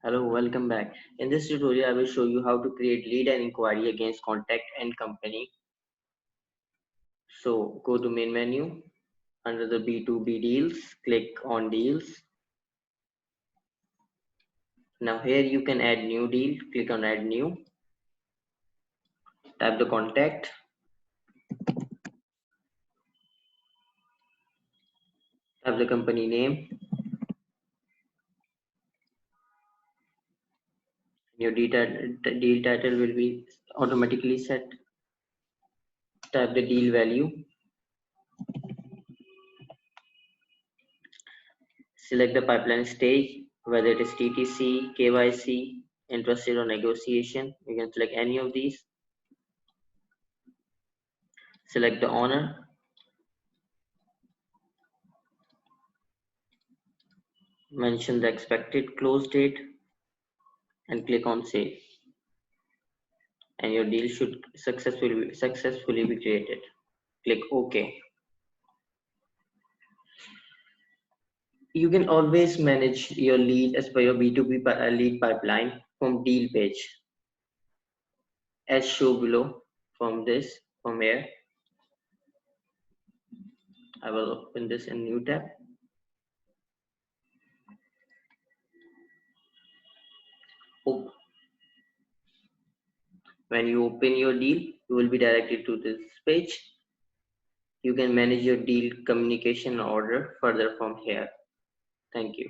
Hello, welcome back. In this tutorial, I will show you how to create lead and inquiry against contact and company. So go to main menu. Under the B2B deals, click on deals. Now here you can add new deal. Click on add new. Type the contact. Type the company name. Your deal title will be automatically set. Type the deal value. Select the pipeline stage, whether it is TTC, KYC, interested or negotiation. You can select any of these. Select the owner. Mention the expected close date and click on save, and your deal should successfully be created. Click OK. You can always manage your lead as per your B2B lead pipeline from deal page as shown below. From here, I will open this in new tab. When you open your deal, you will be directed to this page. You can manage your deal communication order further from here. Thank you.